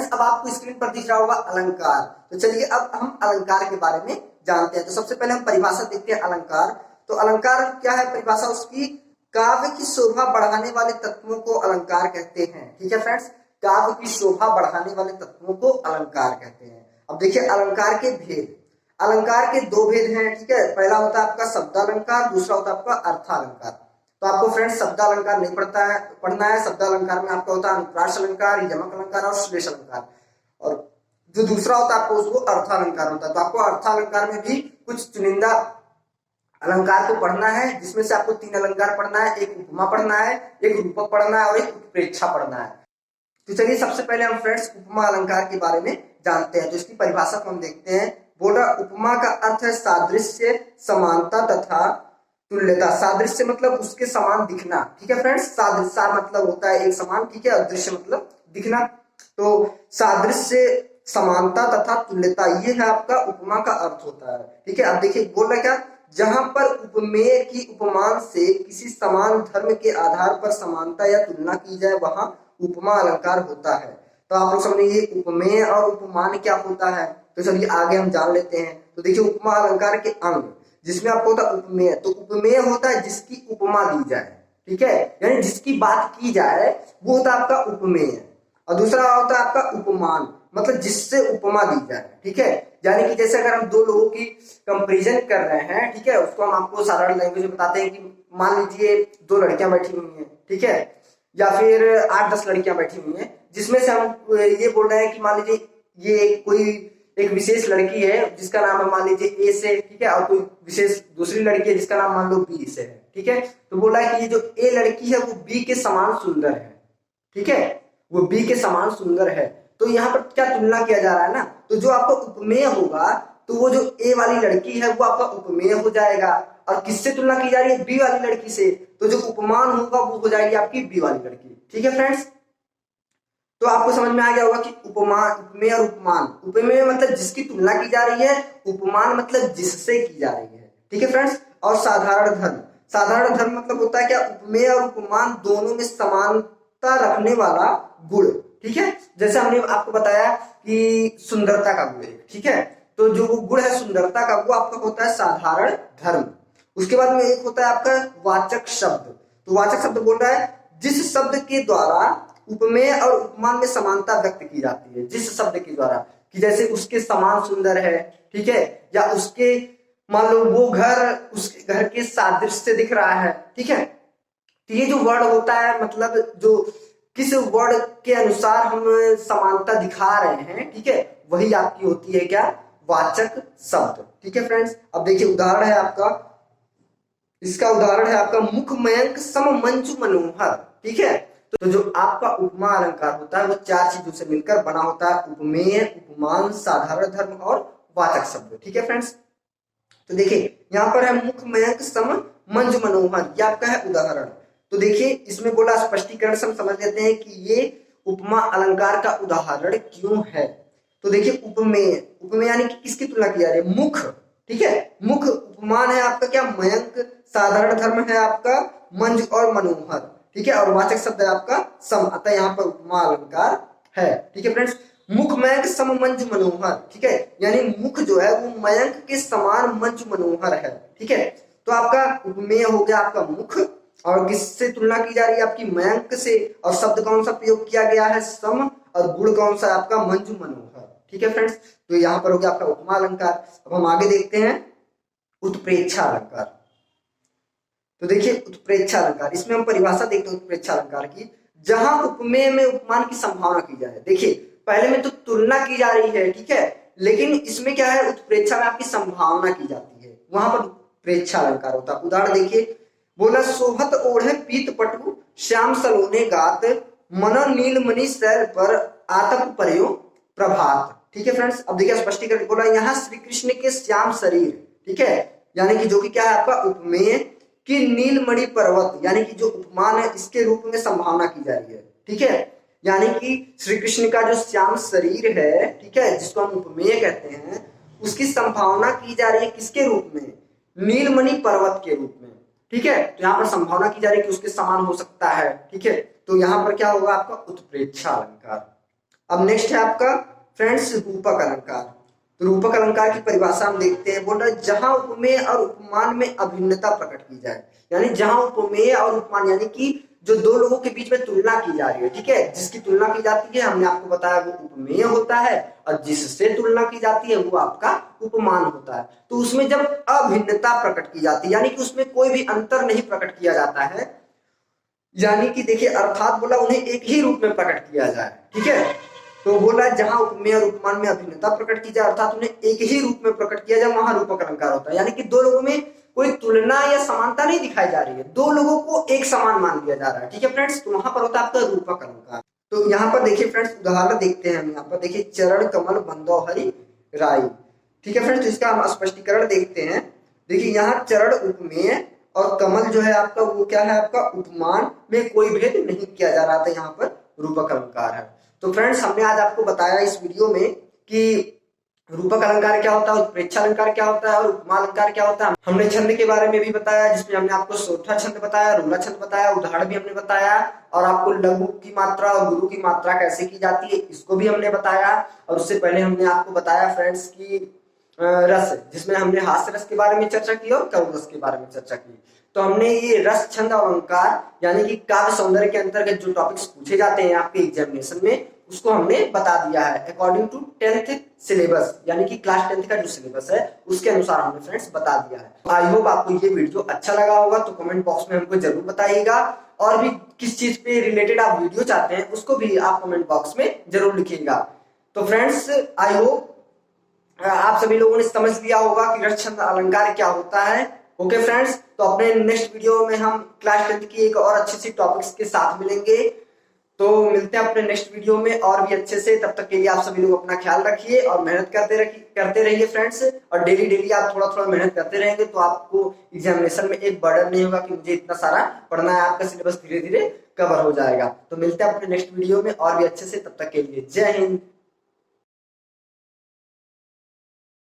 Friends अब आपको screen पर दिख रहा होगा अलंकार। तो चलिए अब हम अलंकार के बारे में जानते हैं। तो सबसे पहले हम परिभाषा देखते हैं अलंकार। तो अलंकार क्या है परिभाषा उसकी? काव्य की शोभा बढ़ाने वाले तत्वों को अलंकार कहते हैं। ठीक है फ्रेंड्स, काव्य की शोभा बढ़ाने वाले तत्वों को अलंकार कहते हैं। अब देखिए अलंकार के भेद। अलंकार के दो भेद हैं। ठीक है, पहला होता है आपका शब्दालंकार, दूसरा होता है आपका अर्थालंकार। तो आपको फ्रेंड्स शब्दालंकार नहीं पढ़ना है। शब्दालंकार में आपका होता है अनुप्रास अलंकार, यमक अलंकार और श्लेष अलंकार, और जो दूसरा होता है आपको उसको अर्थालंकार होता है। तो आपको अर्थालंकार में भी कुछ चुनिंदा अलंकार को पढ़ना है, जिसमें से आपको 3 अलंकार पढ़ना है, एक उपमा पढ़ना है, एक रूपक पढ़ना है और एक उत्प्रेक्षा पढ़ना है। तो चलिए सबसे पहले हम फ्रेंड्स उपमा अलंकार के बारे में जानते हैं। तो इसकी परिभाषा को हम देखते हैं। बोल रहा उपमा का अर्थ है सादृश्य, समानता तथा तुल्यता। सादृश्य मतलब उसके समान दिखना। ठीक है फ्रेंड्स, सादृश्य मतलब होता है एक समान, ठीक है, और दृश्य मतलब दिखना। तो सादृश्य, समानता तथा तुल्यता, ये है आपका उपमा का अर्थ होता है। ठीक है, अब देखिए बोल रहा क्या, जहां पर उपमेय की उपमान से किसी समान धर्म के आधार पर समानता या तुलना की जाए वहां उपमा अलंकार होता है। तो आप लोग समझिए उपमेय और उपमान क्या होता है। तो चलिए आगे हम जान लेते हैं। तो देखिए उपमा अलंकार के अंग, जिसमें आपको होता है उपमेय। तो उपमेय होता है जिसकी उपमा दी जाए, ठीक है, यानी जिसकी बात की जाए वो होता है आपका उपमेय। और दूसरा होता है आपका उपमान, मतलब जिससे उपमा दी जाए। ठीक है, यानी कि जैसे अगर हम दो लोगों की कंपैरिजन कर रहे हैं, ठीक है, उसको हम आपको साधारण लैंग्वेज में बताते हैं कि मान लीजिए 2 लड़कियां बैठी हुई हैं, ठीक है, या फिर 8-10 लड़कियां बैठी हुई हैं, जिसमें से हम ये बोल रहे हैं कि मान लीजिए ये कोई एक विशेष लड़की है जिसका नाम है मान लीजिए ए से, ठीक है, और कोई विशेष दूसरी लड़की है जिसका नाम मान लो बी से है। ठीक है, तो बोला है कि ये जो ए लड़की है वो बी के समान सुंदर है। ठीक है, वो बी के समान सुंदर है। तो यहाँ पर क्या तुलना किया जा रहा है ना, तो जो आपको उपमेय होगा तो वो जो ए वाली लड़की है वो आपका उपमेय हो जाएगा। और किससे तुलना की जा रही है? बी वाली लड़की से। तो जो उपमान होगा वो हो जाएगी आपकी बी वाली लड़की। ठीक है फ्रेंड्स, तो आपको समझ में आ गया होगा कि उपमान, उपमेय और उपमान। उपमेय मतलब जिसकी तुलना की जा रही है, उपमान मतलब जिससे की जा रही है। ठीक है फ्रेंड्स, और साधारण धर्म। साधारण धर्म मतलब होता है क्या? उपमेय और उपमान दोनों में समानता रखने वाला गुण। ठीक है, जैसे हमने आपको बताया कि सुंदरता का गुण है, ठीक है, तो जो वो गुण है सुंदरता का वो आपका होता है साधारण धर्म। उसके बाद में एक होता है आपका वाचक शब्द। तो वाचक शब्द बोल रहा है जिस शब्द के द्वारा उपमेय और उपमान में समानता व्यक्त की जाती है। जिस शब्द के द्वारा, कि जैसे उसके समान सुंदर है, ठीक है, या उसके मान लो वो घर उसके घर के सादृश्य दिख रहा है। ठीक है, तो ये जो वर्ड होता है मतलब जो किस वर्ड के अनुसार हम समानता दिखा रहे हैं, ठीक है, वही आपकी होती है क्या? वाचक शब्द। ठीक है फ्रेंड्स, अब देखिए उदाहरण है आपका, इसका उदाहरण है आपका मुख मयंक सम मंजू मनोहर। ठीक है, तो जो आपका उपमा अलंकार होता है वो 4 चीजों से मिलकर बना होता है, उपमेय, उपमान, साधारण धर्म और वाचक शब्द। ठीक है फ्रेंड्स, तो देखिए यहाँ पर है मुख मयंक सम मंजू मनोहर, ये आपका है उदाहरण। तो देखिए इसमें बोला स्पष्टीकरण से हम समझ लेते हैं कि ये उपमा अलंकार का उदाहरण क्यों है। तो देखिए उपमेय, उपमेय यानी कि किसकी तुलना की जा रही है? मुख। ठीक है, मुख उपमान है आपका क्या? मयंक। साधारण धर्म है आपका मंज और मनोहर। ठीक है, और वाचक शब्द है आपका सम, अतः यहाँ पर उपमा अलंकार है। ठीक है फ्रेंड्स, मुख मयंक सम मंज मनोहर। ठीक है, यानी मुख जो है वो मयंक के समान मंज मनोहर है। ठीक है, तो आपका उपमेय हो गया आपका मुख, और किससे तुलना की जा रही है? आपकी मयंक से। और शब्द कौन सा प्रयोग किया गया है? सम। और गुण कौन सा है आपका? मंजू मनोहर। ठीक है फ्रेंड्स, तो यहाँ पर हो गया आपका उपमा अलंकार। अब हम आगे देखते हैं उत्प्रेक्षा अलंकार। तो देखिए उत्प्रेक्षा अलंकार, इसमें हम परिभाषा देखते हैं उत्प्रेक्षा अलंकार की। जहां उपमेय में उपमान की संभावना की जाए। देखिए पहले में तो तुलना की जा रही है, ठीक है, लेकिन इसमें क्या है? उत्प्रेक्षा में आपकी संभावना की जाती है, वहां पर उत्प्रेक्षा अलंकार होता है। उदाहरण देखिए, बोला सोहत ओढ़े पीत पटु श्याम सलोने गात मन नीलमणि सैर पर आतप पर्यो प्रभात। ठीक है फ्रेंड्स, अब देखिए स्पष्टीकरण बोला यहाँ श्री कृष्ण के श्याम शरीर, ठीक है, यानी कि जो कि क्या है आपका उपमेय कि नीलमणि पर्वत, यानी कि जो उपमान है इसके रूप में संभावना की जा रही है। ठीक है, यानी कि श्री कृष्ण का जो श्याम शरीर है, ठीक है, जिसको हम उपमेय कहते हैं, उसकी संभावना की जा रही है किसके रूप में? नीलमणि पर्वत के रूप में। ठीक है, तो यहाँ पर संभावना की जा रही है कि उसके समान हो सकता है। ठीक है, तो यहाँ पर क्या होगा आपका? उत्प्रेक्षा अलंकार। अब नेक्स्ट है आपका फ्रेंड्स रूपक अलंकार। तो रूपक अलंकार की परिभाषा हम देखते हैं। बोल रहा है जहां उपमेय और उपमान में अभिन्नता प्रकट की जाए, यानी जहां उपमेय और उपमान यानी कि जो दो लोगों के बीच में तुलना की जा रही है, ठीक है, जिसकी तुलना की जाती है हमने आपको बताया वो उपमेय होता है, और जिससे तुलना की जाती है वो आपका उपमान होता है। तो उसमें जब अभिन्नता प्रकट की जाती है यानी कि उसमें कोई भी अंतर नहीं प्रकट किया जाता है, यानी कि देखिए अर्थात बोला उन्हें एक ही रूप में प्रकट किया जाए, ठीक है। तो बोला जहां उपमेय और उपमान में अभिन्नता प्रकट की जाए अर्थात उन्हें एक ही रूप में प्रकट किया जाए, वहां रूपक अलंकार होता है। यानी कि दो लोगों में कोई तुलना या समानता नहीं दिखाई जा रही है, दो लोगों को एक समान मान लिया जा रहा है, ठीक है फ्रेंड्स। तो वहां पर होता है आपका रूपक अलंकार। तो यहाँ पर देखिए फ्रेंड्स उदाहरण देखते हैं हम। यहाँ पर देखिए चरण कमल बंदो हरि राई, ठीक है फ्रेंड्स। तो इसका हम स्पष्टीकरण देखते हैं। देखिए यहाँ चरण उपमेय और कमल जो है आपका वो क्या है आपका उपमान में कोई भेद नहीं किया जा रहा था, यहाँ पर रूपक अलंकार है। तो फ्रेंड्स हमने आज आपको बताया इस वीडियो में कि रूपक अलंकार क्या होता है, उत्प्रेक्षा अलंकार क्या होता है और उपमा अलंकार क्या होता है। हमने छंद के बारे में भी बताया, जिसमें हमने आपको चौथा छंद बताया, रूला छंद बताया, उदाहरण भी हमने बताया, और आपको लघु की मात्रा और गुरु की मात्रा कैसे की जाती है इसको भी हमने बताया। और उससे पहले हमने आपको बताया फ्रेंड्स की रस, जिसमें हमने हास्य रस के बारे में चर्चा की और करुण रस के बारे में चर्चा की। तो हमने ये रस छंद और अलंकार यानी कि काव्य सौंदर्य के अंतर्गत जो टॉपिक्स पूछे जाते हैं आपके एग्जामिनेशन में उसको हमने बता दिया है अकॉर्डिंग टू 10th सिलेबस, यानी कि क्लास 10th का जो सिलेबस है उसके अनुसार हमने फ्रेंड्स बता दिया है। आई होप आपको ये वीडियो अच्छा लगा होगा, तो कमेंट बॉक्स में हमको जरूर बताइएगा, और भी किस चीज पे रिलेटेड आप वीडियो चाहते हैं उसको भी आप कमेंट बॉक्स में जरूर लिखिएगा। तो फ्रेंड्स आई होप आप सभी लोगों ने समझ लिया होगा कि रस छंद अलंकार क्या होता है। ओके फ्रेंड्स, तो अपने नेक्स्ट वीडियो में हम क्लास 10th की एक और अच्छी सी टॉपिक्स के साथ मिलेंगे। तो मिलते हैं अपने नेक्स्ट वीडियो में और भी अच्छे से। तब तक के लिए आप सभी लोग अपना ख्याल रखिए और मेहनत करते रहिए फ्रेंड्स। और डेली डेली आप थोड़ा थोड़ा मेहनत करते रहेंगे तो आपको एग्जामिनेशन में एक बर्डन नहीं होगा कि मुझे इतना सारा पढ़ना है, आपका सिलेबस धीरे धीरे कवर हो जाएगा। तो मिलते हैं अपने नेक्स्ट वीडियो में और भी अच्छे से, तब तक के लिए जय हिंद।